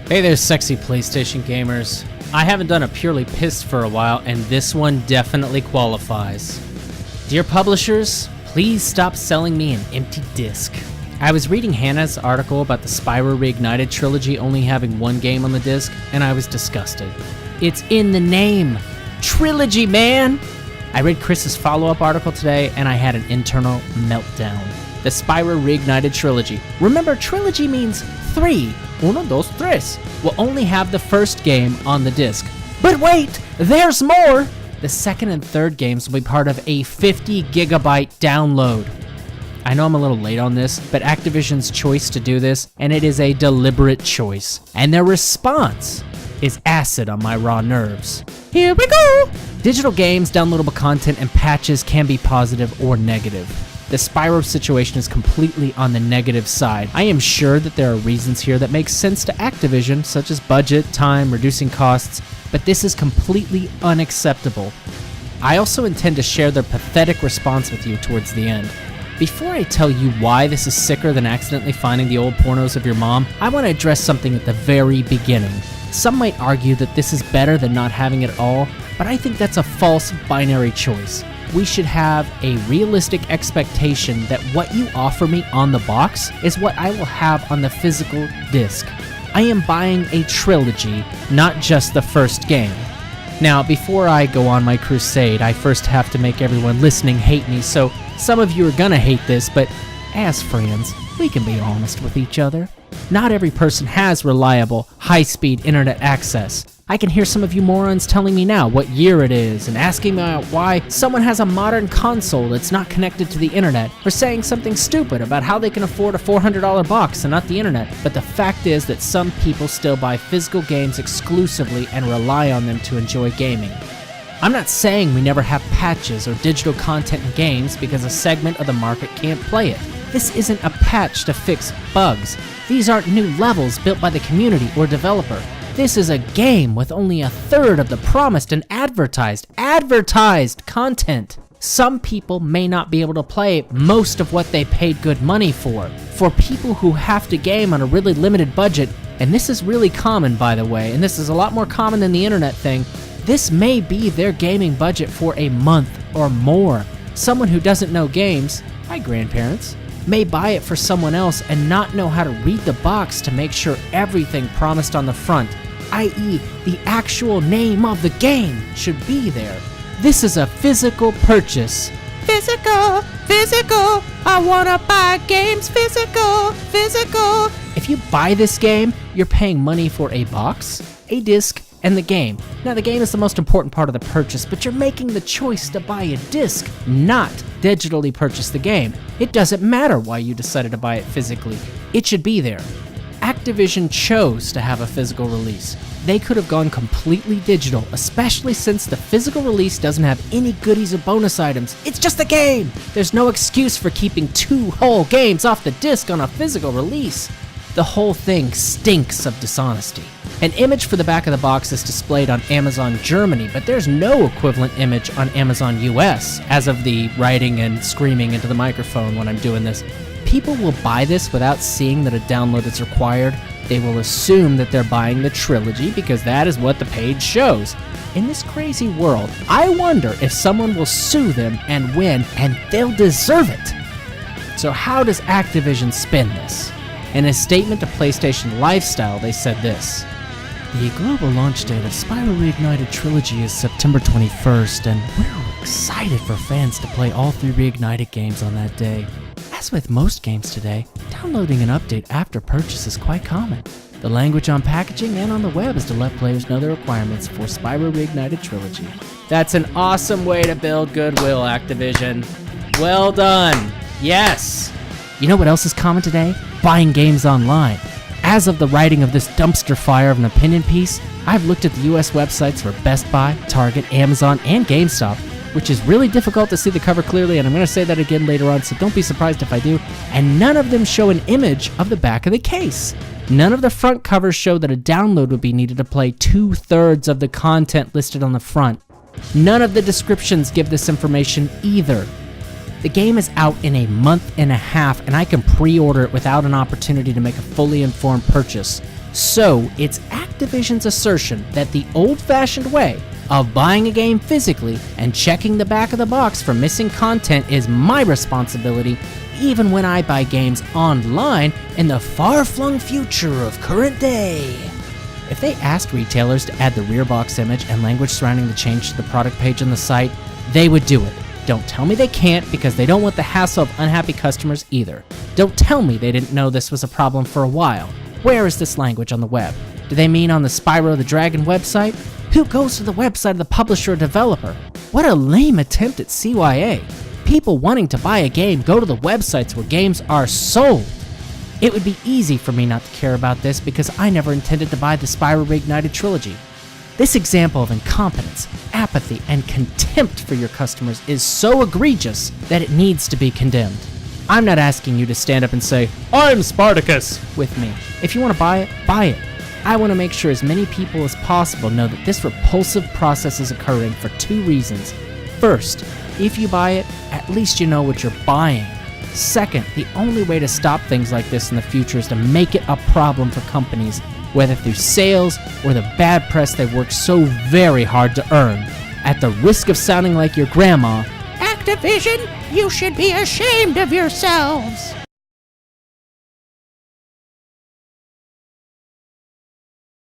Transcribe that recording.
Hey there, sexy PlayStation gamers. I haven't done a purely pissed for a while, and this one definitely qualifies. Dear publishers, please stop selling me an empty disc. I was reading Hannah's article about the Spyro Reignited Trilogy only having one game on the disc, and I was disgusted. It's in the name. Trilogy, man! I read Chris's follow-up article today, and I had an internal meltdown. The Spyro Reignited Trilogy. Remember, trilogy means three. Uno, dos, tres. Will only have the first game on the disc. But wait, there's more! The second and third games will be part of a 50 gigabyte download. I know I'm a little late on this, but Activision's choice to do this, and it is a deliberate choice. And their response is acid on my raw nerves. Here we go! Digital games, downloadable content, and patches can be positive or negative. The Spyro situation is completely on the negative side. I am sure that there are reasons here that make sense to Activision, such as budget, time, reducing costs, but this is completely unacceptable. I also intend to share their pathetic response with you towards the end. Before I tell you why this is sicker than accidentally finding the old pornos of your mom, I want to address something at the very beginning. Some might argue that this is better than not having it at all, but I think that's a false binary choice. We should have a realistic expectation that what you offer me on the box is what I will have on the physical disc. I am buying a trilogy, not just the first game. Now, before I go on my crusade, I first have to make everyone listening hate me, so some of you are gonna hate this, but as friends, we can be honest with each other. Not every person has reliable, high-speed internet access. I can hear some of you morons telling me now what year it is and asking me why someone has a modern console that's not connected to the internet, or saying something stupid about how they can afford a $400 box and not the internet. But the fact is that some people still buy physical games exclusively and rely on them to enjoy gaming. I'm not saying we never have patches or digital content in games because a segment of the market can't play it. This isn't a patch to fix bugs. These aren't new levels built by the community or developer. This is a game with only a third of the promised and advertised content. Some people may not be able to play most of what they paid good money for. For people who have to game on a really limited budget, and this is really common by the way, and this is a lot more common than the internet thing, this may be their gaming budget for a month or more. Someone who doesn't know games, my grandparents, may buy it for someone else and not know how to read the box to make sure everything promised on the front, i.e. the actual name of the game, should be there. This is a physical purchase. Physical, I wanna buy games physical. If you buy this game, you're paying money for a box, a disc, and the game. Now the game is the most important part of the purchase, but you're making the choice to buy a disc, not digitally purchase the game. It doesn't matter why you decided to buy it physically. It should be there. Activision chose to have a physical release. They could have gone completely digital, especially since the physical release doesn't have any goodies or bonus items. It's just a game! There's no excuse for keeping 2 whole games off the disc on a physical release. The whole thing stinks of dishonesty. An image for the back of the box is displayed on Amazon Germany, but there's no equivalent image on Amazon US, as of the writing and screaming into the microphone when I'm doing this. People will buy this without seeing that a download is required. They will assume that they're buying the trilogy because that is what the page shows. In this crazy world, I wonder if someone will sue them and win, and they'll deserve it. So how does Activision spin this? In a statement to PlayStation Lifestyle, they said this: the global launch date of Spyro Reignited Trilogy is September 21st, and we're excited for fans to play all 3 Reignited games on that day. As with most games today, downloading an update after purchase is quite common. The language on packaging and on the web is to let players know the requirements for Spyro Reignited Trilogy. That's an awesome way to build goodwill, Activision. Well done. Yes. You know what else is common today? Buying games online. As of the writing of this dumpster fire of an opinion piece, I've looked at the US websites for Best Buy, Target, Amazon, and GameStop, which is really difficult to see the cover clearly, and I'm going to say that again later on, so don't be surprised if I do, and none of them show an image of the back of the case. None of the front covers show that a download would be needed to play 2/3 of the content listed on the front. None of the descriptions give this information either. The game is out in a month and a half, and I can pre-order it without an opportunity to make a fully informed purchase. So, it's Activision's assertion that the old-fashioned way of buying a game physically and checking the back of the box for missing content is my responsibility, even when I buy games online in the far-flung future of current day. If they asked retailers to add the rear box image and language surrounding the change to the product page on the site, they would do it. Don't tell me they can't, because they don't want the hassle of unhappy customers either. Don't tell me they didn't know this was a problem for a while. Where is this language on the web? Do they mean on the Spyro the Dragon website? Who goes to the website of the publisher or developer? What a lame attempt at CYA. People wanting to buy a game go to the websites where games are sold. It would be easy for me not to care about this because I never intended to buy the Spyro Reignited Trilogy. This example of incompetence, apathy, and contempt for your customers is so egregious that it needs to be condemned. I'm not asking you to stand up and say, "I'm Spartacus," with me. If you want to buy it, buy it. I want to make sure as many people as possible know that this repulsive process is occurring for 2 reasons. First, if you buy it, at least you know what you're buying. Second, the only way to stop things like this in the future is to make it a problem for companies, whether through sales or the bad press they've worked so very hard to earn. At the risk of sounding like your grandma, Activision, you should be ashamed of yourselves.